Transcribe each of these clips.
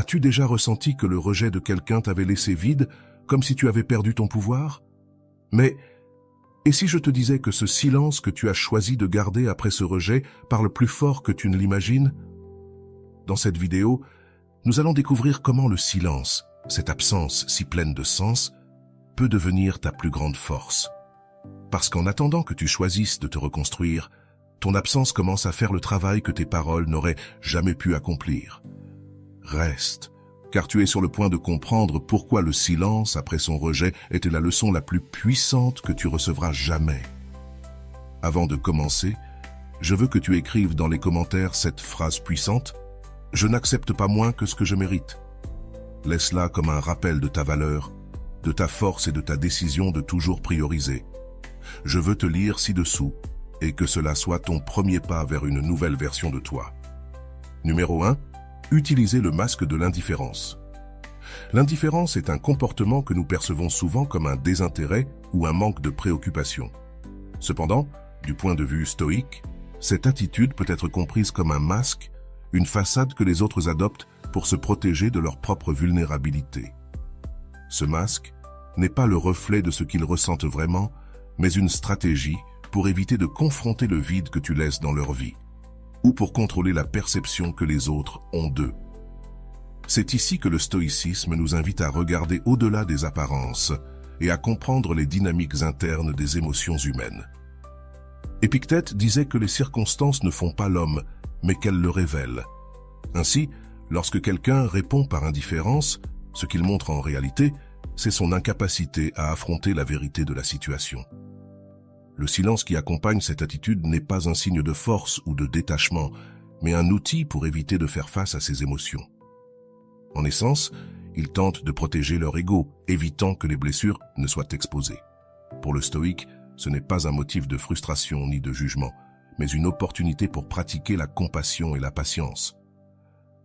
As-tu déjà ressenti que le rejet de quelqu'un t'avait laissé vide, comme si tu avais perdu ton pouvoir? Mais, et si je te disais que ce silence que tu as choisi de garder après ce rejet parle plus fort que tu ne l'imagines? Dans cette vidéo, nous allons découvrir comment le silence, cette absence si pleine de sens, peut devenir ta plus grande force. Parce qu'en attendant que tu choisisses de te reconstruire, ton absence commence à faire le travail que tes paroles n'auraient jamais pu accomplir. Reste, car tu es sur le point de comprendre pourquoi le silence après son rejet était la leçon la plus puissante que tu recevras jamais. Avant de commencer, je veux que tu écrives dans les commentaires cette phrase puissante: « Je n'accepte pas moins que ce que je mérite ». Laisse-la comme un rappel de ta valeur, de ta force et de ta décision de toujours prioriser. Je veux te lire ci-dessous et que cela soit ton premier pas vers une nouvelle version de toi. Numéro 1. Utiliser le masque de l'indifférence. L'indifférence est un comportement que nous percevons souvent comme un désintérêt ou un manque de préoccupation. Cependant, du point de vue stoïque, cette attitude peut être comprise comme un masque, une façade que les autres adoptent pour se protéger de leur propre vulnérabilité. Ce masque n'est pas le reflet de ce qu'ils ressentent vraiment, mais une stratégie pour éviter de confronter le vide que tu laisses dans leur vie, ou pour contrôler la perception que les autres ont d'eux. C'est ici que le stoïcisme nous invite à regarder au-delà des apparences et à comprendre les dynamiques internes des émotions humaines. Épictète disait que les circonstances ne font pas l'homme, mais qu'elles le révèlent. Ainsi, lorsque quelqu'un répond par indifférence, ce qu'il montre en réalité, c'est son incapacité à affronter la vérité de la situation. Le silence qui accompagne cette attitude n'est pas un signe de force ou de détachement, mais un outil pour éviter de faire face à ses émotions. En essence, ils tentent de protéger leur ego, évitant que les blessures ne soient exposées. Pour le stoïque, ce n'est pas un motif de frustration ni de jugement, mais une opportunité pour pratiquer la compassion et la patience.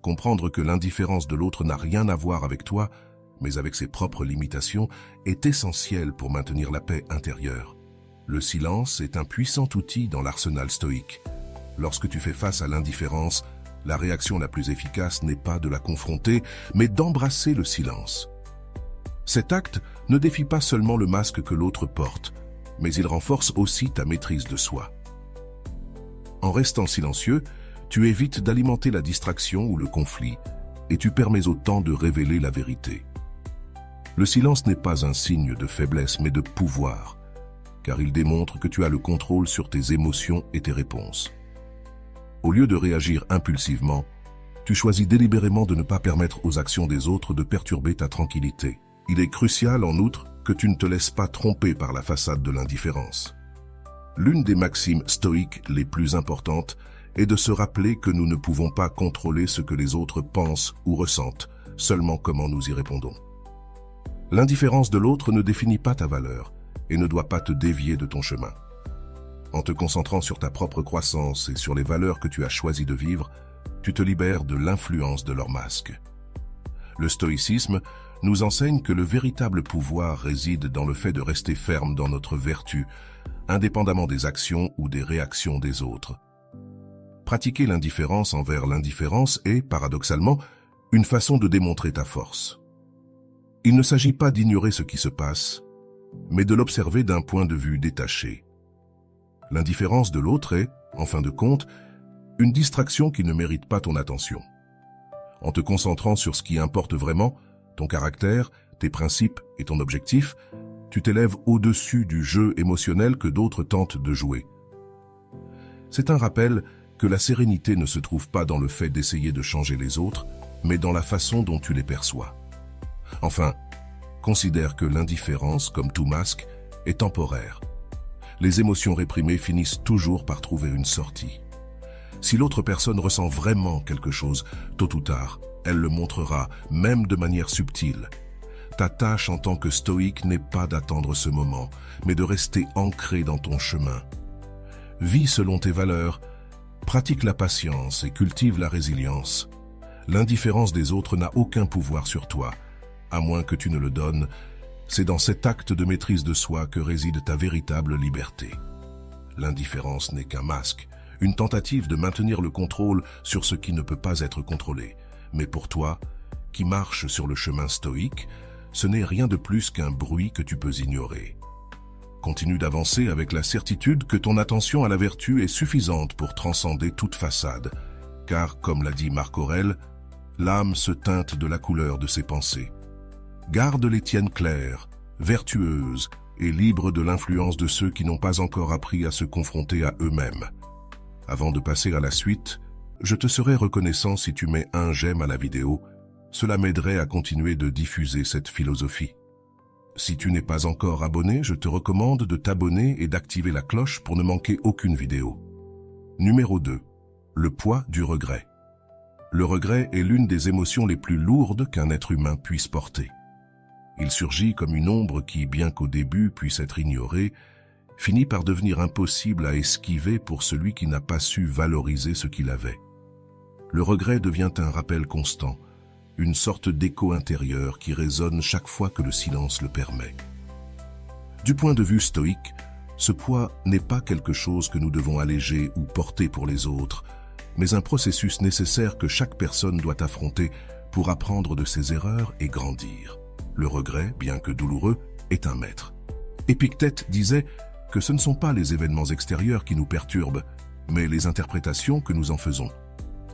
Comprendre que l'indifférence de l'autre n'a rien à voir avec toi, mais avec ses propres limitations, est essentiel pour maintenir la paix intérieure. Le silence est un puissant outil dans l'arsenal stoïque. Lorsque tu fais face à l'indifférence, la réaction la plus efficace n'est pas de la confronter, mais d'embrasser le silence. Cet acte ne défie pas seulement le masque que l'autre porte, mais il renforce aussi ta maîtrise de soi. En restant silencieux, tu évites d'alimenter la distraction ou le conflit, et tu permets au temps de révéler la vérité. Le silence n'est pas un signe de faiblesse, mais de pouvoir, car il démontre que tu as le contrôle sur tes émotions et tes réponses. Au lieu de réagir impulsivement, tu choisis délibérément de ne pas permettre aux actions des autres de perturber ta tranquillité. Il est crucial, en outre, que tu ne te laisses pas tromper par la façade de l'indifférence. L'une des maximes stoïques les plus importantes est de se rappeler que nous ne pouvons pas contrôler ce que les autres pensent ou ressentent, seulement comment nous y répondons. L'indifférence de l'autre ne définit pas ta valeur et ne doit pas te dévier de ton chemin. En te concentrant sur ta propre croissance et sur les valeurs que tu as choisi de vivre, tu te libères de l'influence de leur masque. Le stoïcisme nous enseigne que le véritable pouvoir réside dans le fait de rester ferme dans notre vertu, indépendamment des actions ou des réactions des autres. Pratiquer l'indifférence envers l'indifférence est, paradoxalement, une façon de démontrer ta force. Il ne s'agit pas d'ignorer ce qui se passe, mais de l'observer d'un point de vue détaché. L'indifférence de l'autre est, en fin de compte, une distraction qui ne mérite pas ton attention. En te concentrant sur ce qui importe vraiment, ton caractère, tes principes et ton objectif, tu t'élèves au-dessus du jeu émotionnel que d'autres tentent de jouer. C'est un rappel que la sérénité ne se trouve pas dans le fait d'essayer de changer les autres, mais dans la façon dont tu les perçois. Enfin, considère que l'indifférence, comme tout masque, est temporaire. Les émotions réprimées finissent toujours par trouver une sortie. Si l'autre personne ressent vraiment quelque chose, tôt ou tard, elle le montrera, même de manière subtile. Ta tâche en tant que stoïque n'est pas d'attendre ce moment, mais de rester ancré dans ton chemin. Vis selon tes valeurs, pratique la patience et cultive la résilience. L'indifférence des autres n'a aucun pouvoir sur toi, à moins que tu ne le donnes. C'est dans cet acte de maîtrise de soi que réside ta véritable liberté. L'indifférence n'est qu'un masque, une tentative de maintenir le contrôle sur ce qui ne peut pas être contrôlé. Mais pour toi, qui marche sur le chemin stoïque, ce n'est rien de plus qu'un bruit que tu peux ignorer. Continue d'avancer avec la certitude que ton attention à la vertu est suffisante pour transcender toute façade, car, comme l'a dit Marc Aurèle, l'âme se teinte de la couleur de ses pensées. Garde les tiennes claires, vertueuses et libres de l'influence de ceux qui n'ont pas encore appris à se confronter à eux-mêmes. Avant de passer à la suite, je te serais reconnaissant si tu mets un j'aime à la vidéo. Cela m'aiderait à continuer de diffuser cette philosophie. Si tu n'es pas encore abonné, je te recommande de t'abonner et d'activer la cloche pour ne manquer aucune vidéo. Numéro 2. Le poids du regret. Le regret est l'une des émotions les plus lourdes qu'un être humain puisse porter. Il surgit comme une ombre qui, bien qu'au début puisse être ignorée, finit par devenir impossible à esquiver pour celui qui n'a pas su valoriser ce qu'il avait. Le regret devient un rappel constant, une sorte d'écho intérieur qui résonne chaque fois que le silence le permet. Du point de vue stoïque, ce poids n'est pas quelque chose que nous devons alléger ou porter pour les autres, mais un processus nécessaire que chaque personne doit affronter pour apprendre de ses erreurs et grandir. Le regret, bien que douloureux, est un maître. Épictète disait que ce ne sont pas les événements extérieurs qui nous perturbent, mais les interprétations que nous en faisons.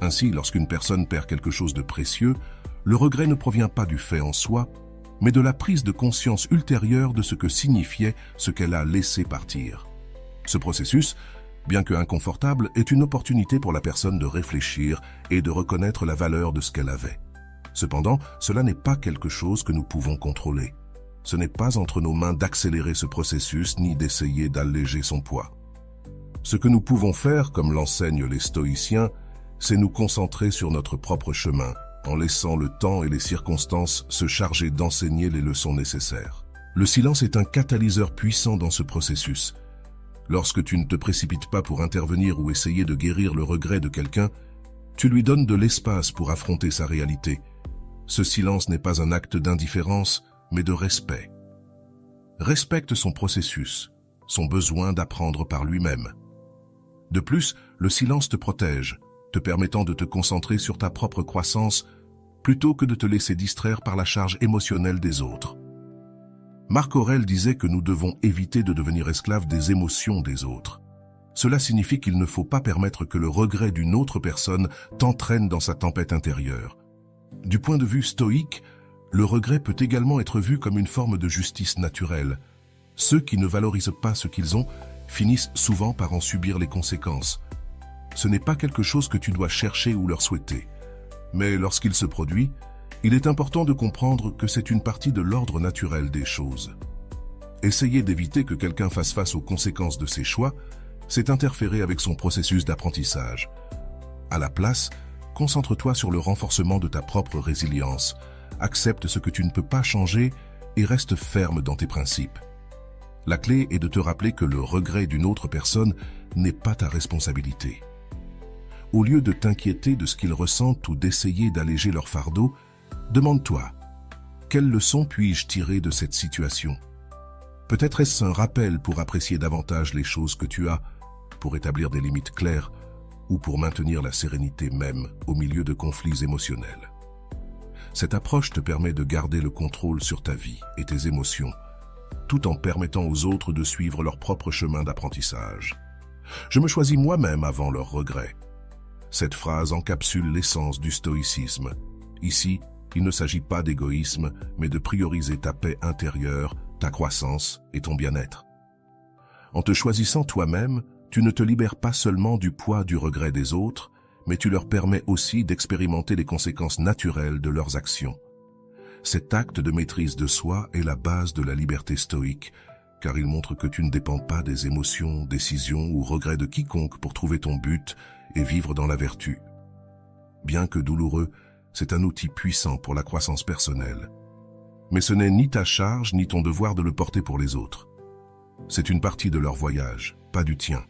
Ainsi, lorsqu'une personne perd quelque chose de précieux, le regret ne provient pas du fait en soi, mais de la prise de conscience ultérieure de ce que signifiait ce qu'elle a laissé partir. Ce processus, bien que inconfortable, est une opportunité pour la personne de réfléchir et de reconnaître la valeur de ce qu'elle avait. Cependant, cela n'est pas quelque chose que nous pouvons contrôler. Ce n'est pas entre nos mains d'accélérer ce processus ni d'essayer d'alléger son poids. Ce que nous pouvons faire, comme l'enseignent les stoïciens, c'est nous concentrer sur notre propre chemin, en laissant le temps et les circonstances se charger d'enseigner les leçons nécessaires. Le silence est un catalyseur puissant dans ce processus. Lorsque tu ne te précipites pas pour intervenir ou essayer de guérir le regret de quelqu'un, tu lui donnes de l'espace pour affronter sa réalité. Ce silence n'est pas un acte d'indifférence, mais de respect. Respecte son processus, son besoin d'apprendre par lui-même. De plus, le silence te protège, te permettant de te concentrer sur ta propre croissance plutôt que de te laisser distraire par la charge émotionnelle des autres. Marc Aurèle disait que nous devons éviter de devenir esclaves des émotions des autres. Cela signifie qu'il ne faut pas permettre que le regret d'une autre personne t'entraîne dans sa tempête intérieure. Du point de vue stoïque, le regret peut également être vu comme une forme de justice naturelle. Ceux qui ne valorisent pas ce qu'ils ont finissent souvent par en subir les conséquences. Ce n'est pas quelque chose que tu dois chercher ou leur souhaiter. Mais lorsqu'il se produit, il est important de comprendre que c'est une partie de l'ordre naturel des choses. Essayer d'éviter que quelqu'un fasse face aux conséquences de ses choix, c'est interférer avec son processus d'apprentissage. À la place, concentre-toi sur le renforcement de ta propre résilience, accepte ce que tu ne peux pas changer et reste ferme dans tes principes. La clé est de te rappeler que le regret d'une autre personne n'est pas ta responsabilité. Au lieu de t'inquiéter de ce qu'ils ressentent ou d'essayer d'alléger leur fardeau, demande-toi, quelle leçon puis-je tirer de cette situation? Peut-être est-ce un rappel pour apprécier davantage les choses que tu as, pour établir des limites claires ou pour maintenir la sérénité même au milieu de conflits émotionnels. Cette approche te permet de garder le contrôle sur ta vie et tes émotions, tout en permettant aux autres de suivre leur propre chemin d'apprentissage. Je me choisis moi-même avant leurs regrets. Cette phrase encapsule l'essence du stoïcisme. Ici, il ne s'agit pas d'égoïsme, mais de prioriser ta paix intérieure, ta croissance et ton bien-être. En te choisissant toi-même, tu ne te libères pas seulement du poids du regret des autres, mais tu leur permets aussi d'expérimenter les conséquences naturelles de leurs actions. Cet acte de maîtrise de soi est la base de la liberté stoïque, car il montre que tu ne dépends pas des émotions, décisions ou regrets de quiconque pour trouver ton but et vivre dans la vertu. Bien que douloureux, c'est un outil puissant pour la croissance personnelle. Mais ce n'est ni ta charge ni ton devoir de le porter pour les autres. C'est une partie de leur voyage, pas du tien.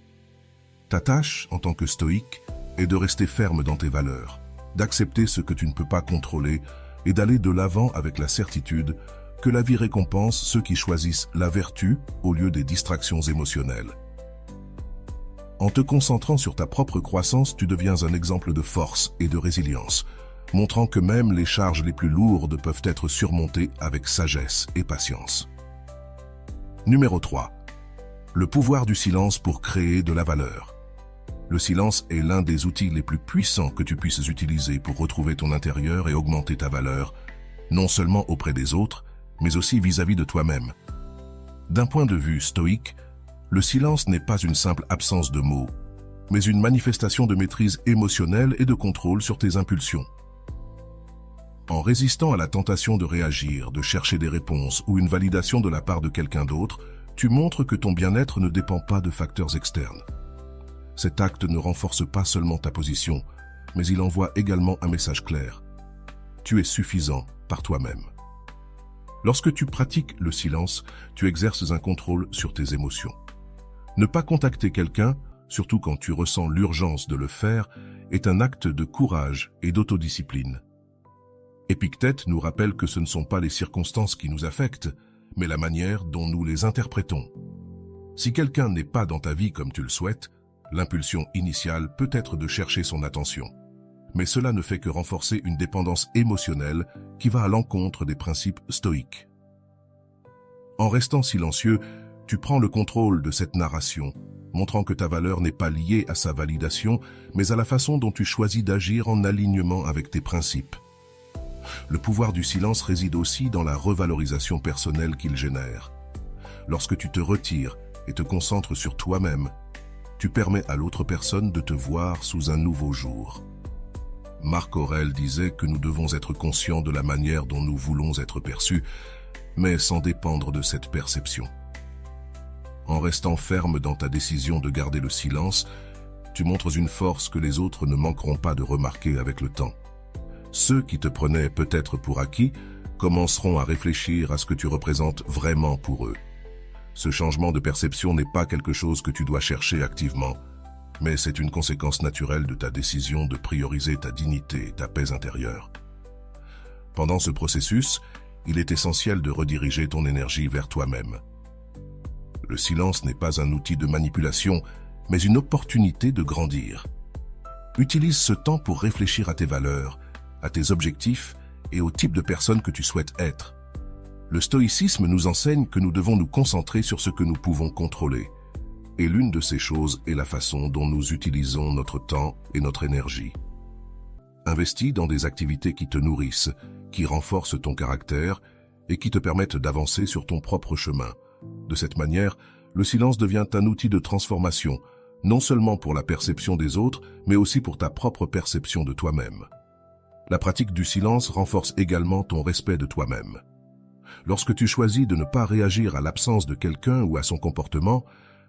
Ta tâche, en tant que stoïque, est de rester ferme dans tes valeurs, d'accepter ce que tu ne peux pas contrôler et d'aller de l'avant avec la certitude que la vie récompense ceux qui choisissent la vertu au lieu des distractions émotionnelles. En te concentrant sur ta propre croissance, tu deviens un exemple de force et de résilience. montrant que même les charges les plus lourdes peuvent être surmontées avec sagesse et patience. Numéro 3. Le pouvoir du silence pour créer de la valeur. Le silence est l'un des outils les plus puissants que tu puisses utiliser pour retrouver ton intérieur et augmenter ta valeur, non seulement auprès des autres, mais aussi vis-à-vis de toi-même. D'un point de vue stoïque, le silence n'est pas une simple absence de mots, mais une manifestation de maîtrise émotionnelle et de contrôle sur tes impulsions. En résistant à la tentation de réagir, de chercher des réponses ou une validation de la part de quelqu'un d'autre, tu montres que ton bien-être ne dépend pas de facteurs externes. Cet acte ne renforce pas seulement ta position, mais il envoie également un message clair. Tu es suffisant par toi-même. Lorsque tu pratiques le silence, tu exerces un contrôle sur tes émotions. Ne pas contacter quelqu'un, surtout quand tu ressens l'urgence de le faire, est un acte de courage et d'autodiscipline. Épictète nous rappelle que ce ne sont pas les circonstances qui nous affectent, mais la manière dont nous les interprétons. Si quelqu'un n'est pas dans ta vie comme tu le souhaites, l'impulsion initiale peut être de chercher son attention. Mais cela ne fait que renforcer une dépendance émotionnelle qui va à l'encontre des principes stoïques. En restant silencieux, tu prends le contrôle de cette narration, montrant que ta valeur n'est pas liée à sa validation, mais à la façon dont tu choisis d'agir en alignement avec tes principes. Le pouvoir du silence réside aussi dans la revalorisation personnelle qu'il génère. Lorsque tu te retires et te concentres sur toi-même, tu permets à l'autre personne de te voir sous un nouveau jour. Marc Aurèle disait que nous devons être conscients de la manière dont nous voulons être perçus, mais sans dépendre de cette perception. En restant ferme dans ta décision de garder le silence, tu montres une force que les autres ne manqueront pas de remarquer avec le temps. Ceux qui te prenaient peut-être pour acquis commenceront à réfléchir à ce que tu représentes vraiment pour eux. Ce changement de perception n'est pas quelque chose que tu dois chercher activement, mais c'est une conséquence naturelle de ta décision de prioriser ta dignité et ta paix intérieure. Pendant ce processus, il est essentiel de rediriger ton énergie vers toi-même. Le silence n'est pas un outil de manipulation, mais une opportunité de grandir. Utilise ce temps pour réfléchir à tes valeurs, à tes objectifs et au type de personne que tu souhaites être. Le stoïcisme nous enseigne que nous devons nous concentrer sur ce que nous pouvons contrôler. Et l'une de ces choses est la façon dont nous utilisons notre temps et notre énergie. Investis dans des activités qui te nourrissent, qui renforcent ton caractère et qui te permettent d'avancer sur ton propre chemin. De cette manière, le silence devient un outil de transformation, non seulement pour la perception des autres, mais aussi pour ta propre perception de toi-même. La pratique du silence renforce également ton respect de toi-même. Lorsque tu choisis de ne pas réagir à l'absence de quelqu'un ou à son comportement,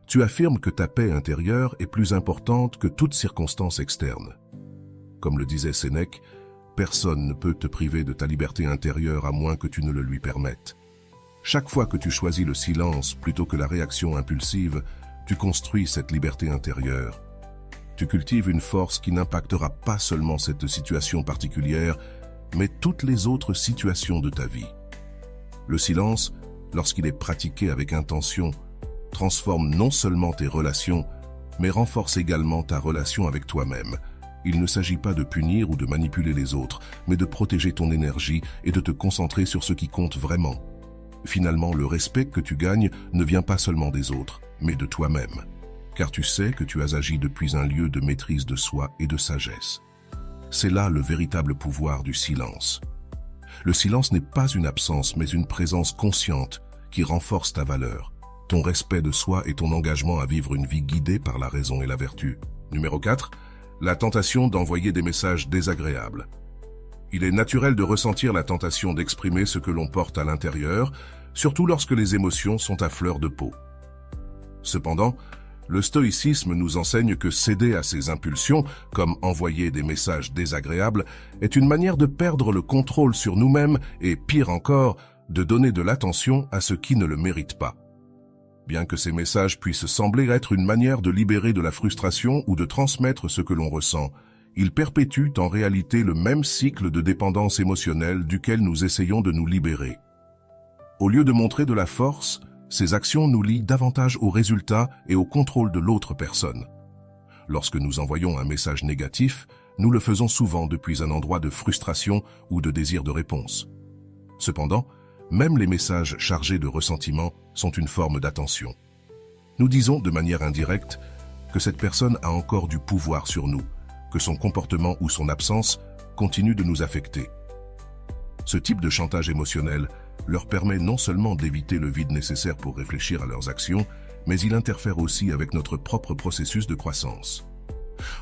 tu affirmes que ta paix intérieure est plus importante que toute circonstance externe. Comme le disait Sénèque, personne ne peut te priver de ta liberté intérieure à moins que tu ne le lui permettes. Chaque fois que tu choisis le silence plutôt que la réaction impulsive, tu construis cette liberté intérieure. Tu cultives une force qui n'impactera pas seulement cette situation particulière, mais toutes les autres situations de ta vie. Le silence, lorsqu'il est pratiqué avec intention, transforme non seulement tes relations, mais renforce également ta relation avec toi-même. Il ne s'agit pas de punir ou de manipuler les autres, mais de protéger ton énergie et de te concentrer sur ce qui compte vraiment. Finalement, le respect que tu gagnes ne vient pas seulement des autres, mais de toi-même, car tu sais que tu as agi depuis un lieu de maîtrise de soi et de sagesse. C'est là le véritable pouvoir du silence. Le silence n'est pas une absence, mais une présence consciente qui renforce ta valeur, ton respect de soi et ton engagement à vivre une vie guidée par la raison et la vertu. Numéro 4. La tentation d'envoyer des messages désagréables. Il est naturel de ressentir la tentation d'exprimer ce que l'on porte à l'intérieur, surtout lorsque les émotions sont à fleur de peau. Cependant, le stoïcisme nous enseigne que céder à ces impulsions, comme envoyer des messages désagréables, est une manière de perdre le contrôle sur nous-mêmes et, pire encore, de donner de l'attention à ceux qui ne le méritent pas. Bien que ces messages puissent sembler être une manière de libérer de la frustration ou de transmettre ce que l'on ressent, ils perpétuent en réalité le même cycle de dépendance émotionnelle duquel nous essayons de nous libérer. Au lieu de montrer de la force, ces actions nous lient davantage au résultat et au contrôle de l'autre personne. Lorsque nous envoyons un message négatif, nous le faisons souvent depuis un endroit de frustration ou de désir de réponse. Cependant, même les messages chargés de ressentiment sont une forme d'attention. Nous disons de manière indirecte que cette personne a encore du pouvoir sur nous, que son comportement ou son absence continue de nous affecter. Ce type de chantage émotionnel leur permet non seulement d'éviter le vide nécessaire pour réfléchir à leurs actions, mais il interfère aussi avec notre propre processus de croissance.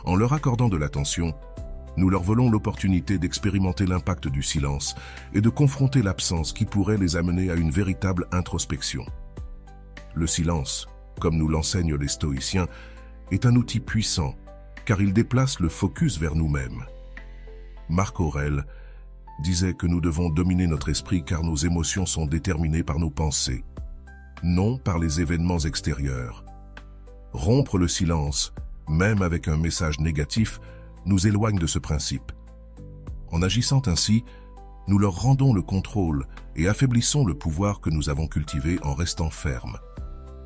En leur accordant de l'attention, nous leur volons l'opportunité d'expérimenter l'impact du silence et de confronter l'absence qui pourrait les amener à une véritable introspection. Le silence, comme nous l'enseignent les stoïciens, est un outil puissant car il déplace le focus vers nous-mêmes. Marc Aurèle disait que nous devons dominer notre esprit car nos émotions sont déterminées par nos pensées, non par les événements extérieurs. Rompre le silence, même avec un message négatif, nous éloigne de ce principe. En agissant ainsi, nous leur rendons le contrôle et affaiblissons le pouvoir que nous avons cultivé en restant fermes.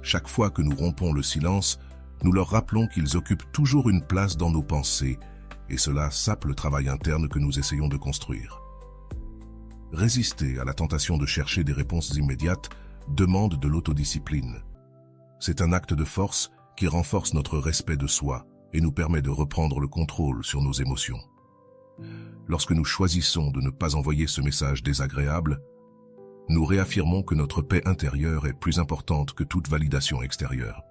Chaque fois que nous rompons le silence, nous leur rappelons qu'ils occupent toujours une place dans nos pensées, et cela sape le travail interne que nous essayons de construire. Résister à la tentation de chercher des réponses immédiates demande de l'autodiscipline. C'est un acte de force qui renforce notre respect de soi et nous permet de reprendre le contrôle sur nos émotions. Lorsque nous choisissons de ne pas envoyer ce message désagréable, nous réaffirmons que notre paix intérieure est plus importante que toute validation extérieure.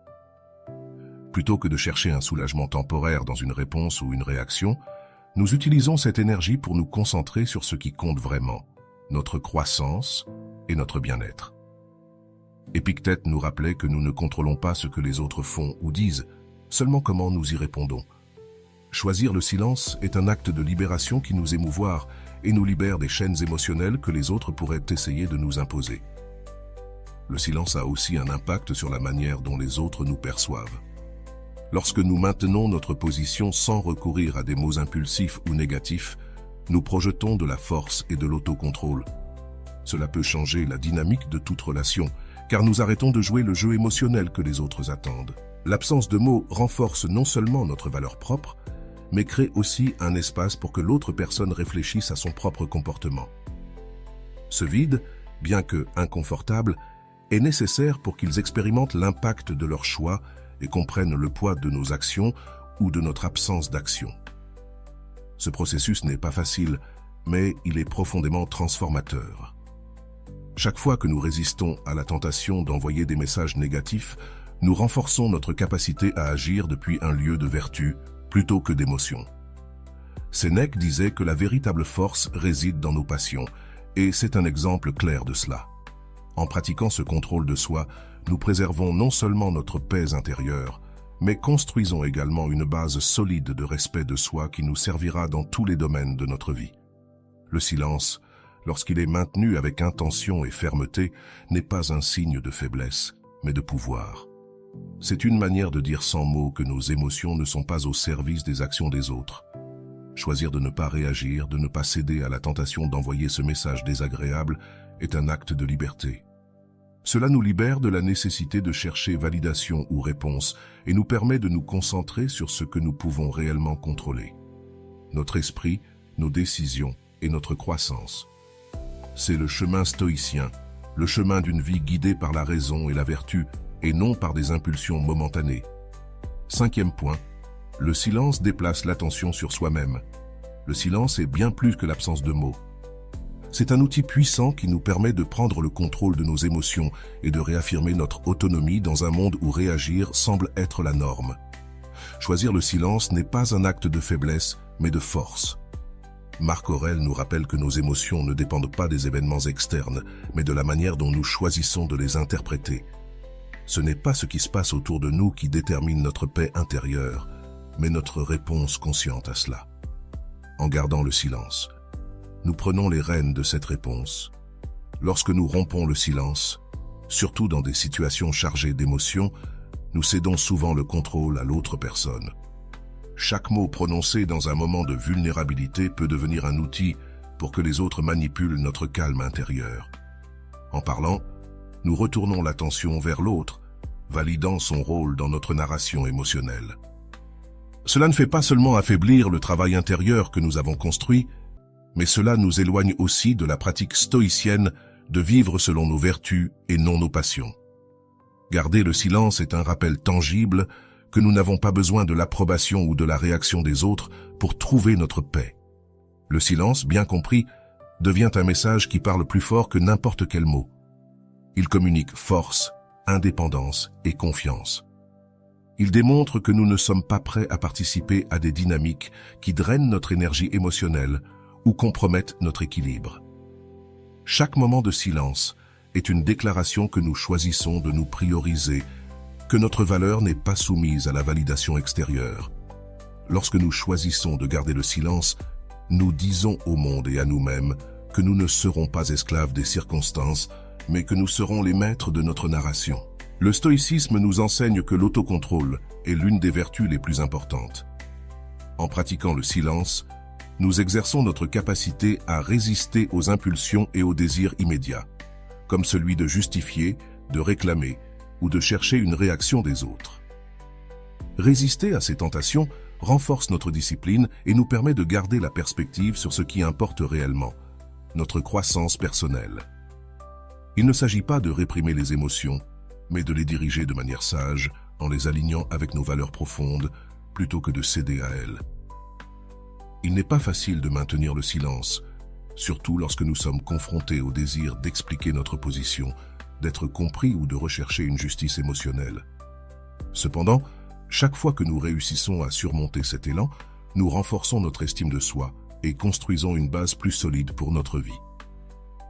Plutôt que de chercher un soulagement temporaire dans une réponse ou une réaction, nous utilisons cette énergie pour nous concentrer sur ce qui compte vraiment, notre croissance et notre bien-être. Épictète nous rappelait que nous ne contrôlons pas ce que les autres font ou disent, seulement comment nous y répondons. Choisir le silence est un acte de libération qui nous émouvoir et nous libère des chaînes émotionnelles que les autres pourraient essayer de nous imposer. Le silence a aussi un impact sur la manière dont les autres nous perçoivent. Lorsque nous maintenons notre position sans recourir à des mots impulsifs ou négatifs, nous projetons de la force et de l'autocontrôle. Cela peut changer la dynamique de toute relation, car nous arrêtons de jouer le jeu émotionnel que les autres attendent. L'absence de mots renforce non seulement notre valeur propre, mais crée aussi un espace pour que l'autre personne réfléchisse à son propre comportement. Ce vide, bien que inconfortable, est nécessaire pour qu'ils expérimentent l'impact de leurs choix et comprennent le poids de nos actions ou de notre absence d'action. Ce processus n'est pas facile, mais il est profondément transformateur. Chaque fois que nous résistons à la tentation d'envoyer des messages négatifs, nous renforçons notre capacité à agir depuis un lieu de vertu plutôt que d'émotion. Sénèque disait que la véritable force réside dans nos passions, et c'est un exemple clair de cela. En pratiquant ce contrôle de soi, nous préservons non seulement notre paix intérieure, mais construisons également une base solide de respect de soi qui nous servira dans tous les domaines de notre vie. Le silence, lorsqu'il est maintenu avec intention et fermeté, n'est pas un signe de faiblesse, mais de pouvoir. C'est une manière de dire sans mots que nos émotions ne sont pas au service des actions des autres. Choisir de ne pas réagir, de ne pas céder à la tentation d'envoyer ce message désagréable est un acte de liberté. Cela nous libère de la nécessité de chercher validation ou réponse et nous permet de nous concentrer sur ce que nous pouvons réellement contrôler. Notre esprit, nos décisions et notre croissance. C'est le chemin stoïcien, le chemin d'une vie guidée par la raison et la vertu et non par des impulsions momentanées. 5e point, le silence déplace l'attention sur soi-même. Le silence est bien plus que l'absence de mots. C'est un outil puissant qui nous permet de prendre le contrôle de nos émotions et de réaffirmer notre autonomie dans un monde où réagir semble être la norme. Choisir le silence n'est pas un acte de faiblesse, mais de force. Marc Aurèle nous rappelle que nos émotions ne dépendent pas des événements externes, mais de la manière dont nous choisissons de les interpréter. Ce n'est pas ce qui se passe autour de nous qui détermine notre paix intérieure, mais notre réponse consciente à cela. En gardant le silence, nous prenons les rênes de cette réponse. Lorsque nous rompons le silence, surtout dans des situations chargées d'émotions, nous cédons souvent le contrôle à l'autre personne. Chaque mot prononcé dans un moment de vulnérabilité peut devenir un outil pour que les autres manipulent notre calme intérieur. En parlant, nous retournons l'attention vers l'autre, validant son rôle dans notre narration émotionnelle. Cela ne fait pas seulement affaiblir le travail intérieur que nous avons construit, mais cela nous éloigne aussi de la pratique stoïcienne de vivre selon nos vertus et non nos passions. Garder le silence est un rappel tangible que nous n'avons pas besoin de l'approbation ou de la réaction des autres pour trouver notre paix. Le silence, bien compris, devient un message qui parle plus fort que n'importe quel mot. Il communique force, indépendance et confiance. Il démontre que nous ne sommes pas prêts à participer à des dynamiques qui drainent notre énergie émotionnelle ou compromettent notre équilibre. Chaque moment de silence est une déclaration que nous choisissons de nous prioriser, que notre valeur n'est pas soumise à la validation extérieure. Lorsque nous choisissons de garder le silence, nous disons au monde et à nous-mêmes que nous ne serons pas esclaves des circonstances, mais que nous serons les maîtres de notre narration. Le stoïcisme nous enseigne que l'autocontrôle est l'une des vertus les plus importantes. En pratiquant le silence, nous exerçons notre capacité à résister aux impulsions et aux désirs immédiats, comme celui de justifier, de réclamer ou de chercher une réaction des autres. Résister à ces tentations renforce notre discipline et nous permet de garder la perspective sur ce qui importe réellement, notre croissance personnelle. Il ne s'agit pas de réprimer les émotions, mais de les diriger de manière sage, en les alignant avec nos valeurs profondes, plutôt que de céder à elles. Il n'est pas facile de maintenir le silence, surtout lorsque nous sommes confrontés au désir d'expliquer notre position, d'être compris ou de rechercher une justice émotionnelle. Cependant, chaque fois que nous réussissons à surmonter cet élan, nous renforçons notre estime de soi et construisons une base plus solide pour notre vie.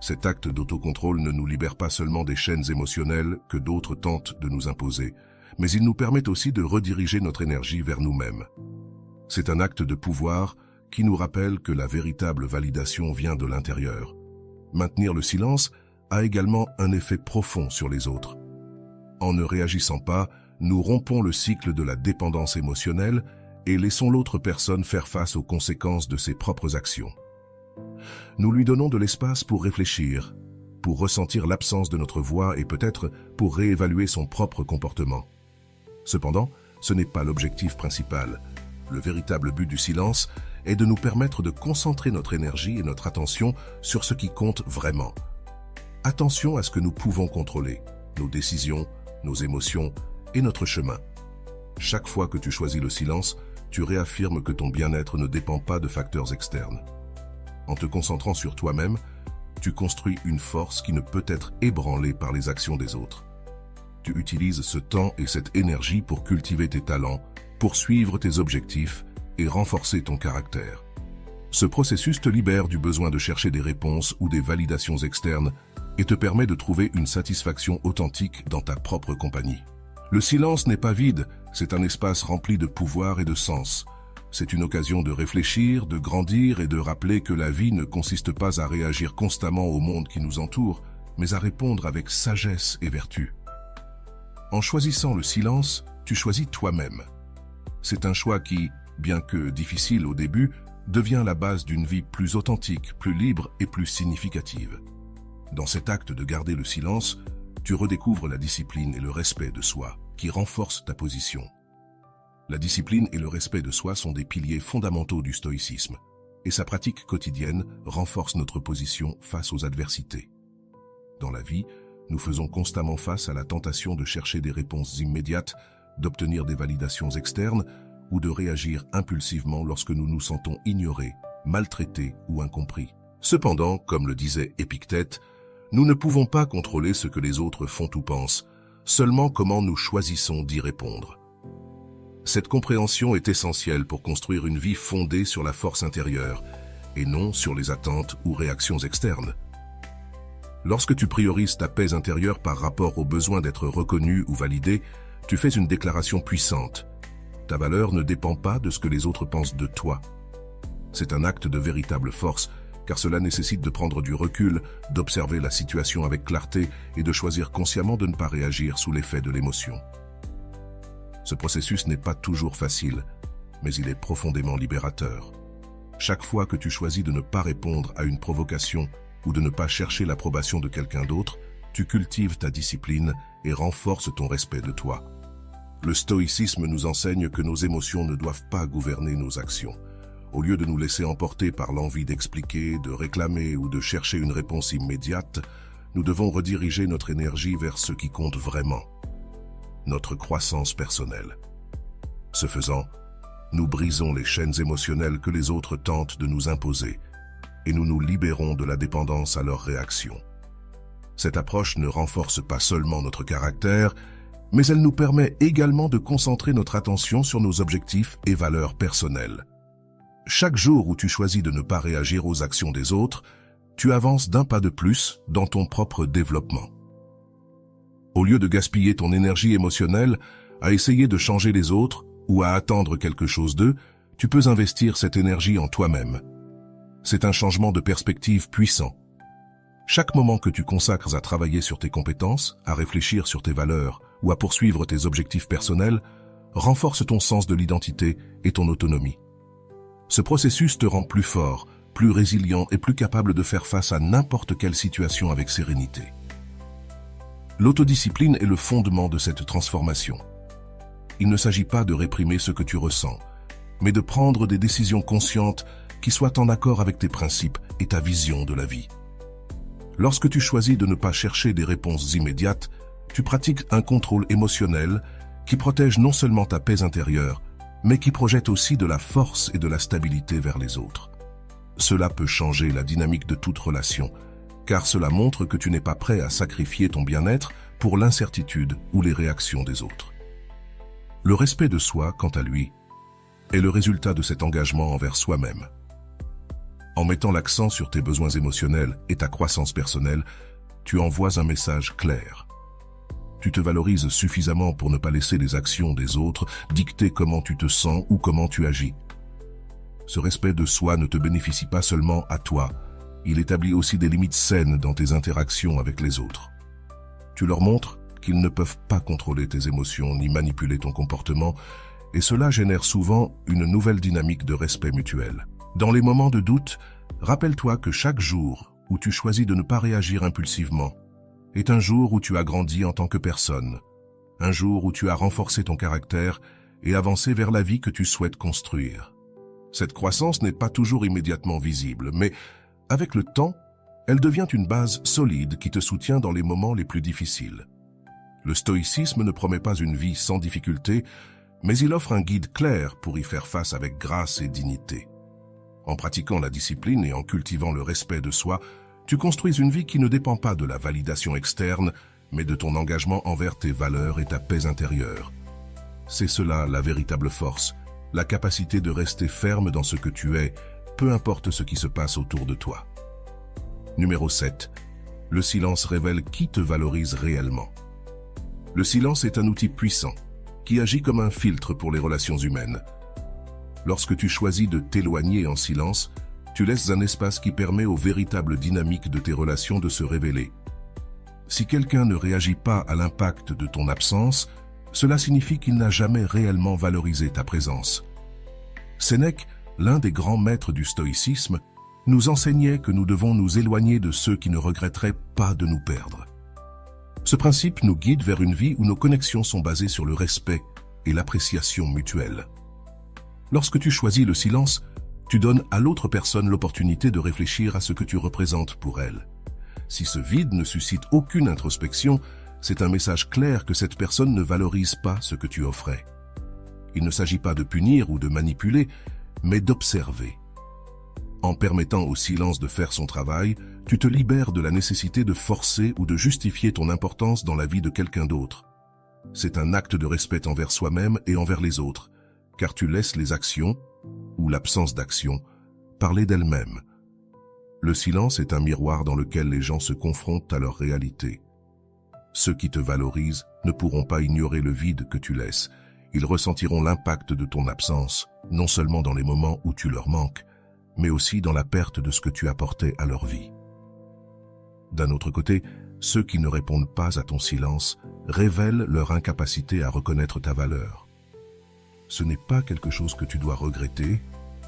Cet acte d'autocontrôle ne nous libère pas seulement des chaînes émotionnelles que d'autres tentent de nous imposer, mais il nous permet aussi de rediriger notre énergie vers nous-mêmes. C'est un acte de pouvoir qui nous rappelle que la véritable validation vient de l'intérieur. Maintenir le silence a également un effet profond sur les autres. En ne réagissant pas, nous rompons le cycle de la dépendance émotionnelle et laissons l'autre personne faire face aux conséquences de ses propres actions. Nous lui donnons de l'espace pour réfléchir, pour ressentir l'absence de notre voix et peut-être pour réévaluer son propre comportement. Cependant, ce n'est pas l'objectif principal. Le véritable but du silence est de nous permettre de concentrer notre énergie et notre attention sur ce qui compte vraiment. Attention à ce que nous pouvons contrôler, nos décisions, nos émotions et notre chemin. Chaque fois que tu choisis le silence, tu réaffirmes que ton bien-être ne dépend pas de facteurs externes. En te concentrant sur toi-même, tu construis une force qui ne peut être ébranlée par les actions des autres. Tu utilises ce temps et cette énergie pour cultiver tes talents, poursuivre tes objectifs et renforcer ton caractère. Ce processus te libère du besoin de chercher des réponses ou des validations externes et te permet de trouver une satisfaction authentique dans ta propre compagnie. Le silence n'est pas vide, c'est un espace rempli de pouvoir et de sens. C'est une occasion de réfléchir, de grandir et de rappeler que la vie ne consiste pas à réagir constamment au monde qui nous entoure, mais à répondre avec sagesse et vertu. En choisissant le silence, tu choisis toi-même. C'est un choix qui, bien que difficile au début, devient la base d'une vie plus authentique, plus libre et plus significative. Dans cet acte de garder le silence, tu redécouvres la discipline et le respect de soi, qui renforcent ta position. La discipline et le respect de soi sont des piliers fondamentaux du stoïcisme, et sa pratique quotidienne renforce notre position face aux adversités. Dans la vie, nous faisons constamment face à la tentation de chercher des réponses immédiates, d'obtenir des validations externes ou de réagir impulsivement lorsque nous nous sentons ignorés, maltraités ou incompris. Cependant, comme le disait Épictète, nous ne pouvons pas contrôler ce que les autres font ou pensent, seulement comment nous choisissons d'y répondre. Cette compréhension est essentielle pour construire une vie fondée sur la force intérieure et non sur les attentes ou réactions externes. Lorsque tu priorises ta paix intérieure par rapport au besoin d'être reconnu ou validé, tu fais une déclaration puissante. Ta valeur ne dépend pas de ce que les autres pensent de toi. C'est un acte de véritable force, car cela nécessite de prendre du recul, d'observer la situation avec clarté et de choisir consciemment de ne pas réagir sous l'effet de l'émotion. Ce processus n'est pas toujours facile, mais il est profondément libérateur. Chaque fois que tu choisis de ne pas répondre à une provocation ou de ne pas chercher l'approbation de quelqu'un d'autre, tu cultives ta discipline et renforces ton respect de toi. Le stoïcisme nous enseigne que nos émotions ne doivent pas gouverner nos actions. Au lieu de nous laisser emporter par l'envie d'expliquer, de réclamer ou de chercher une réponse immédiate, nous devons rediriger notre énergie vers ce qui compte vraiment, notre croissance personnelle. Ce faisant, nous brisons les chaînes émotionnelles que les autres tentent de nous imposer et nous nous libérons de la dépendance à leurs réactions. Cette approche ne renforce pas seulement notre caractère, mais elle nous permet également de concentrer notre attention sur nos objectifs et valeurs personnelles. Chaque jour où tu choisis de ne pas réagir aux actions des autres, tu avances d'un pas de plus dans ton propre développement. Au lieu de gaspiller ton énergie émotionnelle à essayer de changer les autres ou à attendre quelque chose d'eux, tu peux investir cette énergie en toi-même. C'est un changement de perspective puissant. Chaque moment que tu consacres à travailler sur tes compétences, à réfléchir sur tes valeurs ou à poursuivre tes objectifs personnels, renforce ton sens de l'identité et ton autonomie. Ce processus te rend plus fort, plus résilient et plus capable de faire face à n'importe quelle situation avec sérénité. L'autodiscipline est le fondement de cette transformation. Il ne s'agit pas de réprimer ce que tu ressens, mais de prendre des décisions conscientes qui soient en accord avec tes principes et ta vision de la vie. Lorsque tu choisis de ne pas chercher des réponses immédiates, tu pratiques un contrôle émotionnel qui protège non seulement ta paix intérieure, mais qui projette aussi de la force et de la stabilité vers les autres. Cela peut changer la dynamique de toute relation, car cela montre que tu n'es pas prêt à sacrifier ton bien-être pour l'incertitude ou les réactions des autres. Le respect de soi, quant à lui, est le résultat de cet engagement envers soi-même. En mettant l'accent sur tes besoins émotionnels et ta croissance personnelle, tu envoies un message clair. Tu te valorises suffisamment pour ne pas laisser les actions des autres dicter comment tu te sens ou comment tu agis. Ce respect de soi ne te bénéficie pas seulement à toi, il établit aussi des limites saines dans tes interactions avec les autres. Tu leur montres qu'ils ne peuvent pas contrôler tes émotions ni manipuler ton comportement, et cela génère souvent une nouvelle dynamique de respect mutuel. Dans les moments de doute, rappelle-toi que chaque jour où tu choisis de ne pas réagir impulsivement est un jour où tu as grandi en tant que personne, un jour où tu as renforcé ton caractère et avancé vers la vie que tu souhaites construire. Cette croissance n'est pas toujours immédiatement visible, mais avec le temps, elle devient une base solide qui te soutient dans les moments les plus difficiles. Le stoïcisme ne promet pas une vie sans difficulté, mais il offre un guide clair pour y faire face avec grâce et dignité. En pratiquant la discipline et en cultivant le respect de soi, tu construis une vie qui ne dépend pas de la validation externe, mais de ton engagement envers tes valeurs et ta paix intérieure. C'est cela la véritable force, la capacité de rester ferme dans ce que tu es, peu importe ce qui se passe autour de toi. Numéro 7. Le silence révèle qui te valorise réellement. Le silence est un outil puissant, qui agit comme un filtre pour les relations humaines. Lorsque tu choisis de t'éloigner en silence, tu laisses un espace qui permet aux véritables dynamiques de tes relations de se révéler. Si quelqu'un ne réagit pas à l'impact de ton absence, cela signifie qu'il n'a jamais réellement valorisé ta présence. Sénèque, l'un des grands maîtres du stoïcisme, nous enseignait que nous devons nous éloigner de ceux qui ne regretteraient pas de nous perdre. Ce principe nous guide vers une vie où nos connexions sont basées sur le respect et l'appréciation mutuelle. Lorsque tu choisis le silence, tu donnes à l'autre personne l'opportunité de réfléchir à ce que tu représentes pour elle. Si ce vide ne suscite aucune introspection, c'est un message clair que cette personne ne valorise pas ce que tu offrais. Il ne s'agit pas de punir ou de manipuler, mais d'observer. En permettant au silence de faire son travail, tu te libères de la nécessité de forcer ou de justifier ton importance dans la vie de quelqu'un d'autre. C'est un acte de respect envers soi-même et envers les autres, car tu laisses les actions, ou l'absence d'action, parler d'elles-mêmes. Le silence est un miroir dans lequel les gens se confrontent à leur réalité. Ceux qui te valorisent ne pourront pas ignorer le vide que tu laisses. Ils ressentiront l'impact de ton absence, non seulement dans les moments où tu leur manques, mais aussi dans la perte de ce que tu apportais à leur vie. D'un autre côté, ceux qui ne répondent pas à ton silence révèlent leur incapacité à reconnaître ta valeur. Ce n'est pas quelque chose que tu dois regretter,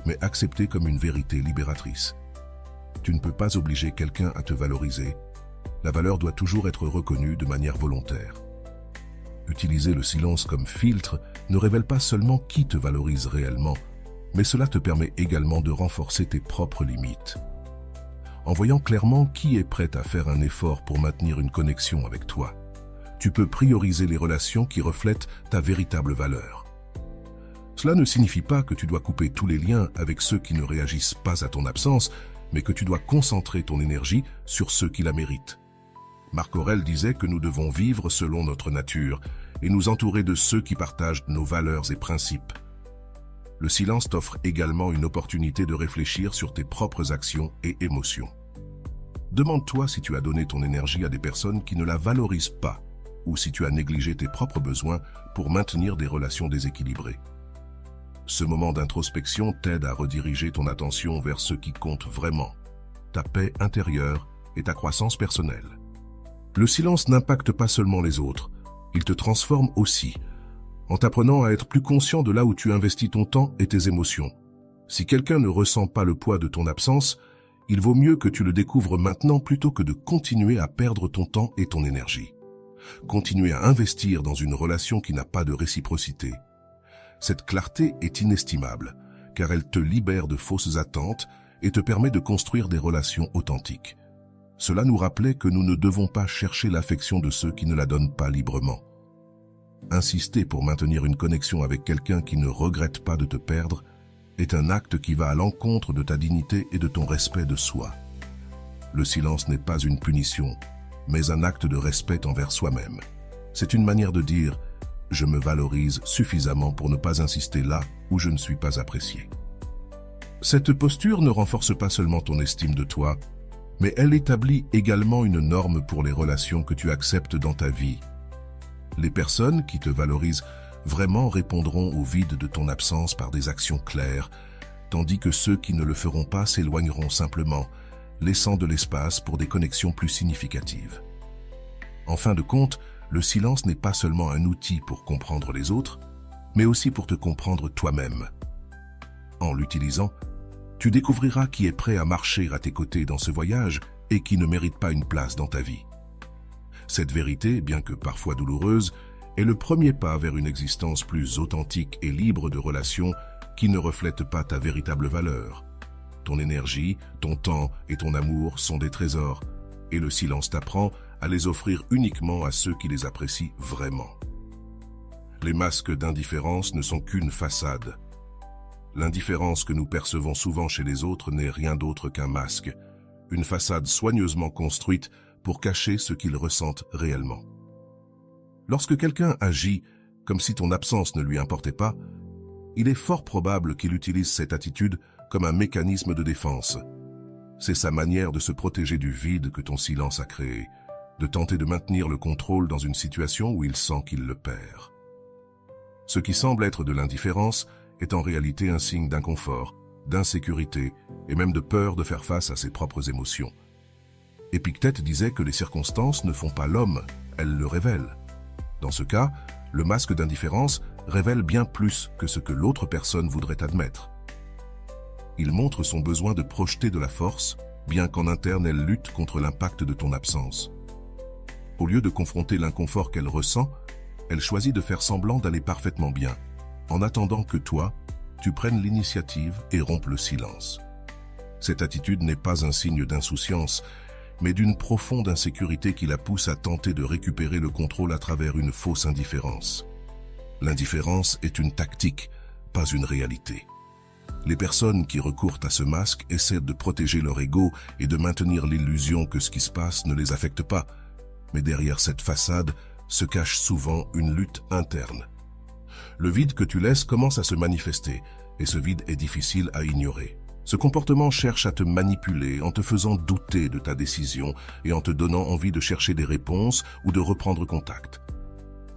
mais accepter comme une vérité libératrice. Tu ne peux pas obliger quelqu'un à te valoriser. La valeur doit toujours être reconnue de manière volontaire. Utiliser le silence comme filtre ne révèle pas seulement qui te valorise réellement, mais cela te permet également de renforcer tes propres limites. En voyant clairement qui est prêt à faire un effort pour maintenir une connexion avec toi, tu peux prioriser les relations qui reflètent ta véritable valeur. Cela ne signifie pas que tu dois couper tous les liens avec ceux qui ne réagissent pas à ton absence, mais que tu dois concentrer ton énergie sur ceux qui la méritent. Marc Aurèle disait que nous devons vivre selon notre nature et nous entourer de ceux qui partagent nos valeurs et principes. Le silence t'offre également une opportunité de réfléchir sur tes propres actions et émotions. Demande-toi si tu as donné ton énergie à des personnes qui ne la valorisent pas ou si tu as négligé tes propres besoins pour maintenir des relations déséquilibrées. Ce moment d'introspection t'aide à rediriger ton attention vers ce qui compte vraiment, ta paix intérieure et ta croissance personnelle. Le silence n'impacte pas seulement les autres, il te transforme aussi, en t'apprenant à être plus conscient de là où tu investis ton temps et tes émotions. Si quelqu'un ne ressent pas le poids de ton absence, il vaut mieux que tu le découvres maintenant plutôt que de continuer à perdre ton temps et ton énergie. Continuer à investir dans une relation qui n'a pas de réciprocité. Cette clarté est inestimable, car elle te libère de fausses attentes et te permet de construire des relations authentiques. Cela nous rappelait que nous ne devons pas chercher l'affection de ceux qui ne la donnent pas librement. Insister pour maintenir une connexion avec quelqu'un qui ne regrette pas de te perdre est un acte qui va à l'encontre de ta dignité et de ton respect de soi. Le silence n'est pas une punition, mais un acte de respect envers soi-même. C'est une manière de dire « je me valorise suffisamment pour ne pas insister là où je ne suis pas apprécié ». Cette posture ne renforce pas seulement ton estime de toi, mais elle établit également une norme pour les relations que tu acceptes dans ta vie. Les personnes qui te valorisent vraiment répondront au vide de ton absence par des actions claires, tandis que ceux qui ne le feront pas s'éloigneront simplement, laissant de l'espace pour des connexions plus significatives. En fin de compte, le silence n'est pas seulement un outil pour comprendre les autres, mais aussi pour te comprendre toi-même. En l'utilisant, tu découvriras qui est prêt à marcher à tes côtés dans ce voyage et qui ne mérite pas une place dans ta vie. Cette vérité, bien que parfois douloureuse, est le premier pas vers une existence plus authentique et libre de relations qui ne reflètent pas ta véritable valeur. Ton énergie, ton temps et ton amour sont des trésors, et le silence t'apprend à les offrir uniquement à ceux qui les apprécient vraiment. Les masques d'indifférence ne sont qu'une façade. L'indifférence que nous percevons souvent chez les autres n'est rien d'autre qu'un masque, une façade soigneusement construite pour cacher ce qu'ils ressentent réellement. Lorsque quelqu'un agit comme si ton absence ne lui importait pas, il est fort probable qu'il utilise cette attitude comme un mécanisme de défense. C'est sa manière de se protéger du vide que ton silence a créé, de tenter de maintenir le contrôle dans une situation où il sent qu'il le perd. Ce qui semble être de l'indifférence est en réalité un signe d'inconfort, d'insécurité et même de peur de faire face à ses propres émotions. Épictète disait que les circonstances ne font pas l'homme, elles le révèlent. Dans ce cas, le masque d'indifférence révèle bien plus que ce que l'autre personne voudrait admettre. Il montre son besoin de projeter de la force, bien qu'en interne elle lutte contre l'impact de ton absence. Au lieu de confronter l'inconfort qu'elle ressent, elle choisit de faire semblant d'aller parfaitement bien, en attendant que toi, tu prennes l'initiative et rompes le silence. Cette attitude n'est pas un signe d'insouciance, mais d'une profonde insécurité qui la pousse à tenter de récupérer le contrôle à travers une fausse indifférence. L'indifférence est une tactique, pas une réalité. Les personnes qui recourent à ce masque essaient de protéger leur ego et de maintenir l'illusion que ce qui se passe ne les affecte pas, mais derrière cette façade se cache souvent une lutte interne. Le vide que tu laisses commence à se manifester, et ce vide est difficile à ignorer. Ce comportement cherche à te manipuler en te faisant douter de ta décision et en te donnant envie de chercher des réponses ou de reprendre contact.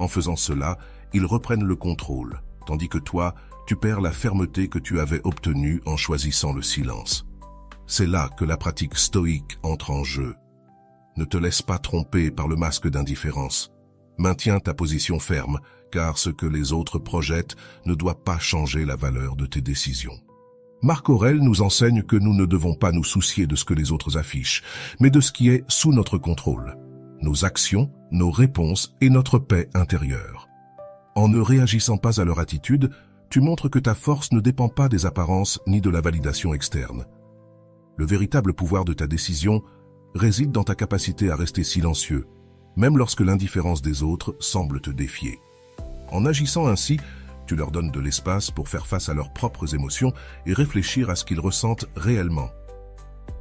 En faisant cela, ils reprennent le contrôle, tandis que toi, tu perds la fermeté que tu avais obtenue en choisissant le silence. C'est là que la pratique stoïque entre en jeu. Ne te laisse pas tromper par le masque d'indifférence. Maintiens ta position ferme, car ce que les autres projettent ne doit pas changer la valeur de tes décisions. Marc Aurèle nous enseigne que nous ne devons pas nous soucier de ce que les autres affichent, mais de ce qui est sous notre contrôle, nos actions, nos réponses et notre paix intérieure. En ne réagissant pas à leur attitude, tu montres que ta force ne dépend pas des apparences ni de la validation externe. Le véritable pouvoir de ta décision réside dans ta capacité à rester silencieux, même lorsque l'indifférence des autres semble te défier. En agissant ainsi, tu leur donnes de l'espace pour faire face à leurs propres émotions et réfléchir à ce qu'ils ressentent réellement.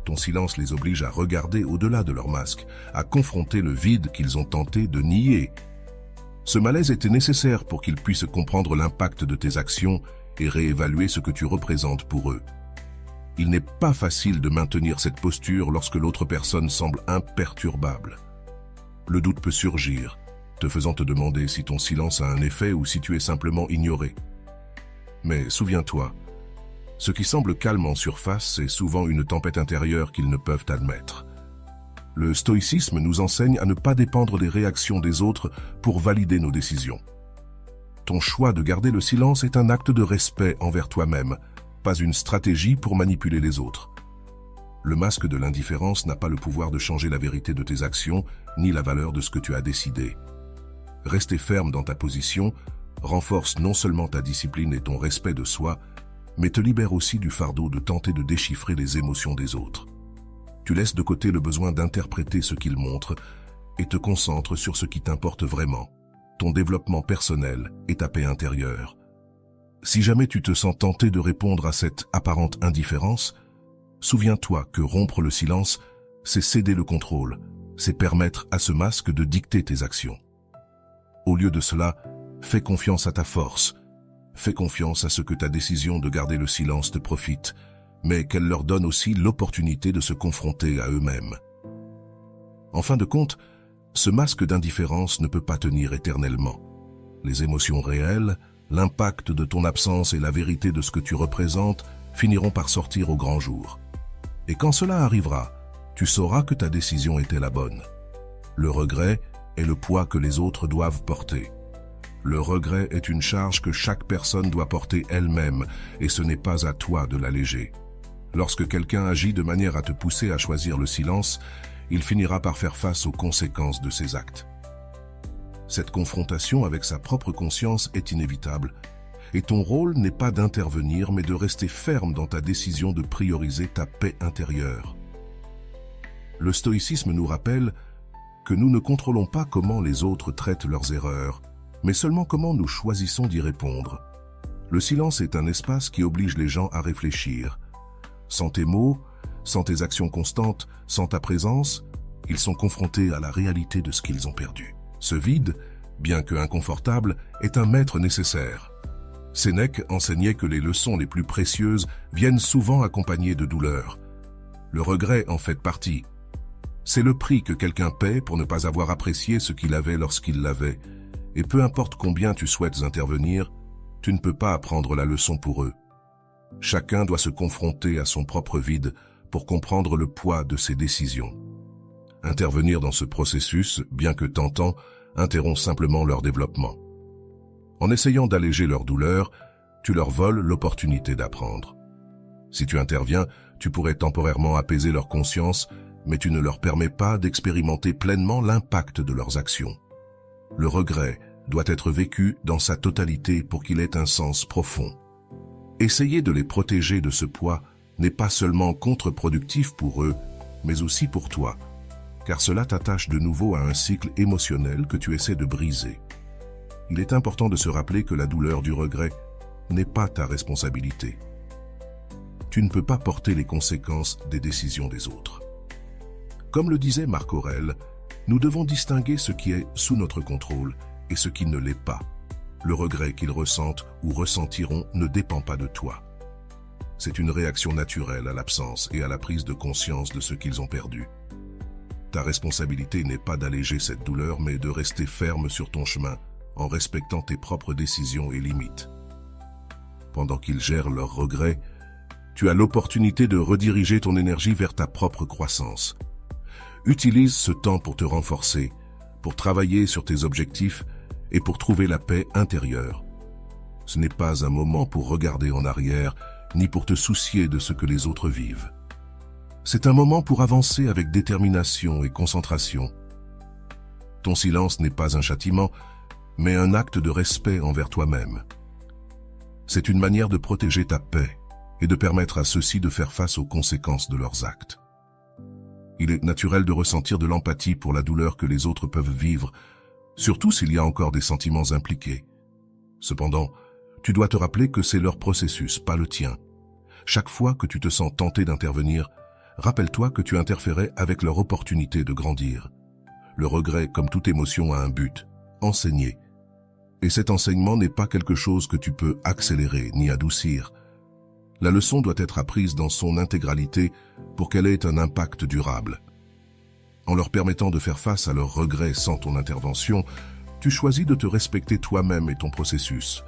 Ton silence les oblige à regarder au-delà de leur masque, à confronter le vide qu'ils ont tenté de nier. Ce malaise était nécessaire pour qu'ils puissent comprendre l'impact de tes actions et réévaluer ce que tu représentes pour eux. Il n'est pas facile de maintenir cette posture lorsque l'autre personne semble imperturbable. Le doute peut surgir, te faisant te demander si ton silence a un effet ou si tu es simplement ignoré. Mais souviens-toi, ce qui semble calme en surface est souvent une tempête intérieure qu'ils ne peuvent admettre. Le stoïcisme nous enseigne à ne pas dépendre des réactions des autres pour valider nos décisions. Ton choix de garder le silence est un acte de respect envers toi-même, pas une stratégie pour manipuler les autres. Le masque de l'indifférence n'a pas le pouvoir de changer la vérité de tes actions, ni la valeur de ce que tu as décidé. Rester ferme dans ta position renforce non seulement ta discipline et ton respect de soi, mais te libère aussi du fardeau de tenter de déchiffrer les émotions des autres. Tu laisses de côté le besoin d'interpréter ce qu'ils montrent et te concentres sur ce qui t'importe vraiment, ton développement personnel et ta paix intérieure. Si jamais tu te sens tenté de répondre à cette apparente indifférence, souviens-toi que rompre le silence, c'est céder le contrôle, c'est permettre à ce masque de dicter tes actions. Au lieu de cela, fais confiance à ta force. Fais confiance à ce que ta décision de garder le silence te profite, mais qu'elle leur donne aussi l'opportunité de se confronter à eux-mêmes. En fin de compte, ce masque d'indifférence ne peut pas tenir éternellement. Les émotions réelles, l'impact de ton absence et la vérité de ce que tu représentes finiront par sortir au grand jour. Et quand cela arrivera, tu sauras que ta décision était la bonne. Le regret est le poids que les autres doivent porter. Le regret est une charge que chaque personne doit porter elle-même, et ce n'est pas à toi de l'alléger. Lorsque quelqu'un agit de manière à te pousser à choisir le silence, il finira par faire face aux conséquences de ses actes. Cette confrontation avec sa propre conscience est inévitable, et ton rôle n'est pas d'intervenir, mais de rester ferme dans ta décision de prioriser ta paix intérieure. Le stoïcisme nous rappelle que nous ne contrôlons pas comment les autres traitent leurs erreurs, mais seulement comment nous choisissons d'y répondre. Le silence est un espace qui oblige les gens à réfléchir. Sans tes mots, sans tes actions constantes, sans ta présence, ils sont confrontés à la réalité de ce qu'ils ont perdu. Ce vide, bien que inconfortable, est un maître nécessaire. Sénèque enseignait que les leçons les plus précieuses viennent souvent accompagnées de douleur. Le regret en fait partie. C'est le prix que quelqu'un paie pour ne pas avoir apprécié ce qu'il avait lorsqu'il l'avait. Et peu importe combien tu souhaites intervenir, tu ne peux pas apprendre la leçon pour eux. Chacun doit se confronter à son propre vide pour comprendre le poids de ses décisions. Intervenir dans ce processus, bien que tentant, interrompt simplement leur développement. En essayant d'alléger leur douleur, tu leur voles l'opportunité d'apprendre. Si tu interviens, tu pourrais temporairement apaiser leur conscience, mais tu ne leur permets pas d'expérimenter pleinement l'impact de leurs actions. Le regret doit être vécu dans sa totalité pour qu'il ait un sens profond. Essayer de les protéger de ce poids n'est pas seulement contre-productif pour eux, mais aussi pour toi, car cela t'attache de nouveau à un cycle émotionnel que tu essaies de briser. Il est important de se rappeler que la douleur du regret n'est pas ta responsabilité. Tu ne peux pas porter les conséquences des décisions des autres. Comme le disait Marc Aurèle, nous devons distinguer ce qui est sous notre contrôle et ce qui ne l'est pas. Le regret qu'ils ressentent ou ressentiront ne dépend pas de toi. C'est une réaction naturelle à l'absence et à la prise de conscience de ce qu'ils ont perdu. Ta responsabilité n'est pas d'alléger cette douleur, mais de rester ferme sur ton chemin en respectant tes propres décisions et limites. Pendant qu'ils gèrent leurs regrets, tu as l'opportunité de rediriger ton énergie vers ta propre croissance. Utilise ce temps pour te renforcer, pour travailler sur tes objectifs et pour trouver la paix intérieure. Ce n'est pas un moment pour regarder en arrière, ni pour te soucier de ce que les autres vivent. C'est un moment pour avancer avec détermination et concentration. Ton silence n'est pas un châtiment, mais un acte de respect envers toi-même. C'est une manière de protéger ta paix et de permettre à ceux-ci de faire face aux conséquences de leurs actes. Il est naturel de ressentir de l'empathie pour la douleur que les autres peuvent vivre, surtout s'il y a encore des sentiments impliqués. Cependant, tu dois te rappeler que c'est leur processus, pas le tien. Chaque fois que tu te sens tenté d'intervenir, rappelle-toi que tu interférais avec leur opportunité de grandir. Le regret, comme toute émotion, a un but, enseigner. Et cet enseignement n'est pas quelque chose que tu peux accélérer ni adoucir. La leçon doit être apprise dans son intégralité pour qu'elle ait un impact durable. En leur permettant de faire face à leurs regrets sans ton intervention, tu choisis de te respecter toi-même et ton processus.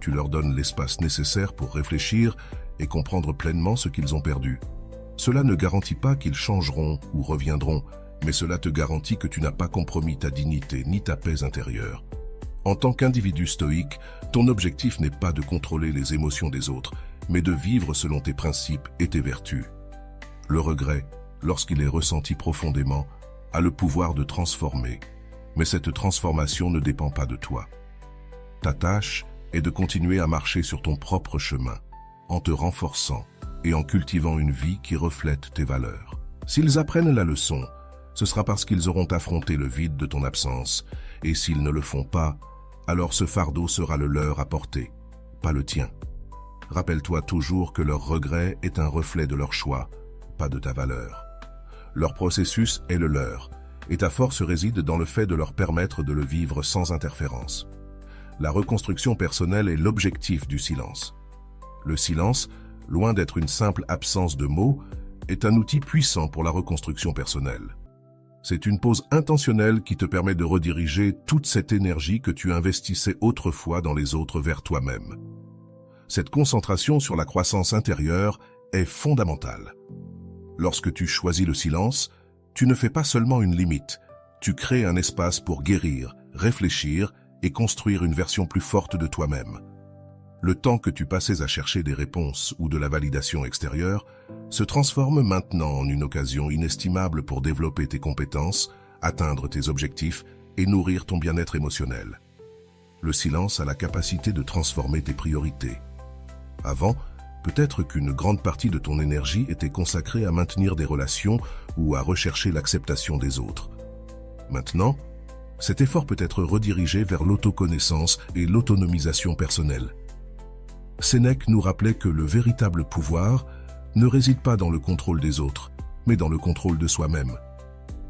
Tu leur donnes l'espace nécessaire pour réfléchir et comprendre pleinement ce qu'ils ont perdu. Cela ne garantit pas qu'ils changeront ou reviendront, mais cela te garantit que tu n'as pas compromis ta dignité ni ta paix intérieure. En tant qu'individu stoïque, ton objectif n'est pas de contrôler les émotions des autres, mais de vivre selon tes principes et tes vertus. Le regret, lorsqu'il est ressenti profondément, a le pouvoir de transformer, mais cette transformation ne dépend pas de toi. Ta tâche est de continuer à marcher sur ton propre chemin, en te renforçant et en cultivant une vie qui reflète tes valeurs. S'ils apprennent la leçon, ce sera parce qu'ils auront affronté le vide de ton absence, et s'ils ne le font pas, alors ce fardeau sera le leur à porter, pas le tien. Rappelle-toi toujours que leur regret est un reflet de leur choix, pas de ta valeur. Leur processus est le leur, et ta force réside dans le fait de leur permettre de le vivre sans interférence. La reconstruction personnelle est l'objectif du silence. Le silence, loin d'être une simple absence de mots, est un outil puissant pour la reconstruction personnelle. C'est une pause intentionnelle qui te permet de rediriger toute cette énergie que tu investissais autrefois dans les autres vers toi-même. Cette concentration sur la croissance intérieure est fondamentale. Lorsque tu choisis le silence, tu ne fais pas seulement une limite, tu crées un espace pour guérir, réfléchir et construire une version plus forte de toi-même. Le temps que tu passais à chercher des réponses ou de la validation extérieure se transforme maintenant en une occasion inestimable pour développer tes compétences, atteindre tes objectifs et nourrir ton bien-être émotionnel. Le silence a la capacité de transformer tes priorités. Avant, peut-être qu'une grande partie de ton énergie était consacrée à maintenir des relations ou à rechercher l'acceptation des autres. Maintenant, cet effort peut être redirigé vers l'autoconnaissance et l'autonomisation personnelle. Sénèque nous rappelait que le véritable pouvoir ne réside pas dans le contrôle des autres, mais dans le contrôle de soi-même.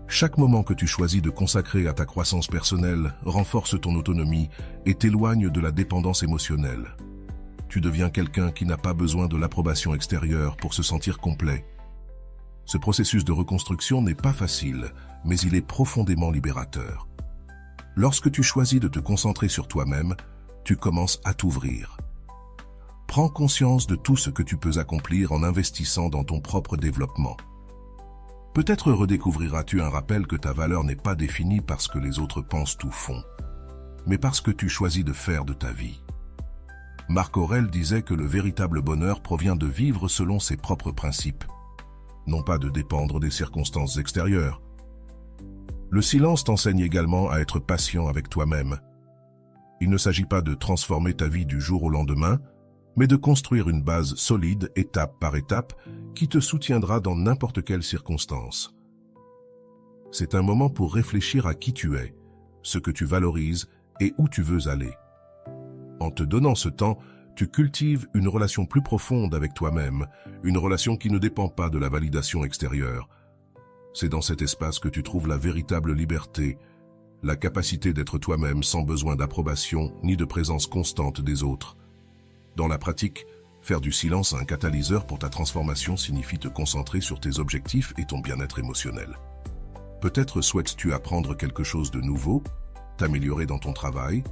Chaque moment que tu choisis de consacrer à ta croissance personnelle renforce ton autonomie et t'éloigne de la dépendance émotionnelle. Tu deviens quelqu'un qui n'a pas besoin de l'approbation extérieure pour se sentir complet. Ce processus de reconstruction n'est pas facile, mais il est profondément libérateur. Lorsque tu choisis de te concentrer sur toi-même, tu commences à t'ouvrir. Prends conscience de tout ce que tu peux accomplir en investissant dans ton propre développement. Peut-être redécouvriras-tu un rappel que ta valeur n'est pas définie parce que les autres pensent ou font, mais parce que tu choisis de faire de ta vie. Marc Aurèle disait que le véritable bonheur provient de vivre selon ses propres principes, non pas de dépendre des circonstances extérieures. Le silence t'enseigne également à être patient avec toi-même. Il ne s'agit pas de transformer ta vie du jour au lendemain, mais de construire une base solide, étape par étape, qui te soutiendra dans n'importe quelle circonstance. C'est un moment pour réfléchir à qui tu es, ce que tu valorises et où tu veux aller. En te donnant ce temps, tu cultives une relation plus profonde avec toi-même, une relation qui ne dépend pas de la validation extérieure. C'est dans cet espace que tu trouves la véritable liberté, la capacité d'être toi-même sans besoin d'approbation ni de présence constante des autres. Dans la pratique, faire du silence un catalyseur pour ta transformation signifie te concentrer sur tes objectifs et ton bien-être émotionnel. Peut-être souhaites-tu apprendre quelque chose de nouveau, t'améliorer dans ton travail,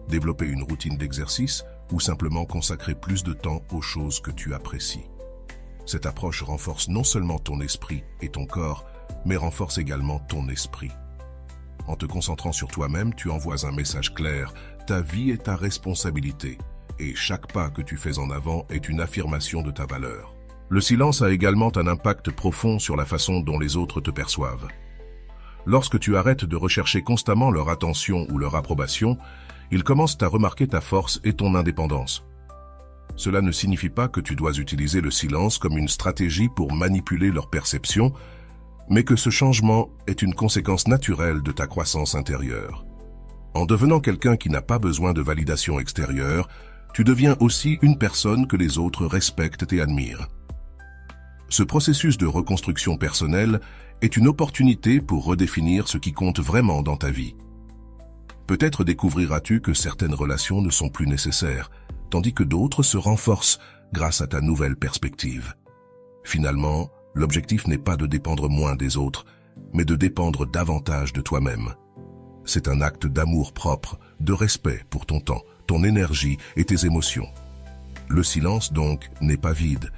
développer une routine d'exercice ou simplement consacrer plus de temps aux choses que tu apprécies. Cette approche renforce non seulement ton esprit et ton corps, mais renforce également ton esprit. En te concentrant sur toi-même, tu envoies un message clair, ta vie est ta responsabilité. Et chaque pas que tu fais en avant est une affirmation de ta valeur. Le silence a également un impact profond sur la façon dont les autres te perçoivent. Lorsque tu arrêtes de rechercher constamment leur attention ou leur approbation, ils commencent à remarquer ta force et ton indépendance. Cela ne signifie pas que tu dois utiliser le silence comme une stratégie pour manipuler leur perception, mais que ce changement est une conséquence naturelle de ta croissance intérieure. En devenant quelqu'un qui n'a pas besoin de validation extérieure, tu deviens aussi une personne que les autres respectent et admirent. Ce processus de reconstruction personnelle est une opportunité pour redéfinir ce qui compte vraiment dans ta vie. Peut-être découvriras-tu que certaines relations ne sont plus nécessaires, tandis que d'autres se renforcent grâce à ta nouvelle perspective. Finalement, l'objectif n'est pas de dépendre moins des autres, mais de dépendre davantage de toi-même. C'est un acte d'amour propre, de respect pour ton temps, ton énergie et tes émotions. Le silence, donc, n'est pas vide.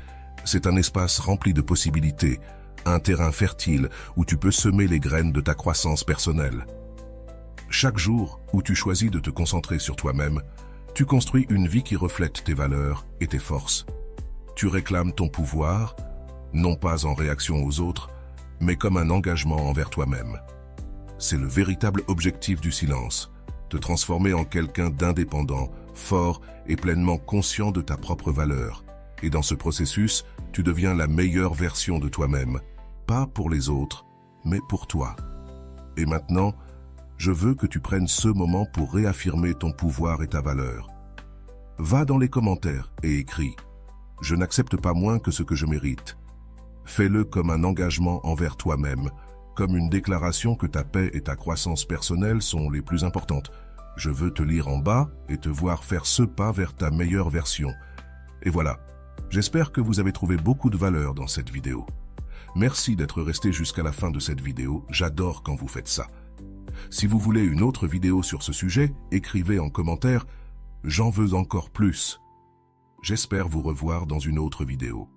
C'est un espace rempli de possibilités, un terrain fertile où tu peux semer les graines de ta croissance personnelle. Chaque jour où tu choisis de te concentrer sur toi-même, tu construis une vie qui reflète tes valeurs et tes forces. Tu réclames ton pouvoir, non pas en réaction aux autres, mais comme un engagement envers toi-même. C'est le véritable objectif du silence, te transformer en quelqu'un d'indépendant, fort et pleinement conscient de ta propre valeur. Et dans ce processus, tu deviens la meilleure version de toi-même, pas pour les autres, mais pour toi. Et maintenant, je veux que tu prennes ce moment pour réaffirmer ton pouvoir et ta valeur. Va dans les commentaires et écris « Je n'accepte pas moins que ce que je mérite ». Fais-le comme un engagement envers toi-même, comme une déclaration que ta paix et ta croissance personnelle sont les plus importantes. Je veux te lire en bas et te voir faire ce pas vers ta meilleure version. Et voilà, j'espère que vous avez trouvé beaucoup de valeur dans cette vidéo. Merci d'être resté jusqu'à la fin de cette vidéo, j'adore quand vous faites ça. Si vous voulez une autre vidéo sur ce sujet, écrivez en commentaire « J'en veux encore plus ». J'espère vous revoir dans une autre vidéo.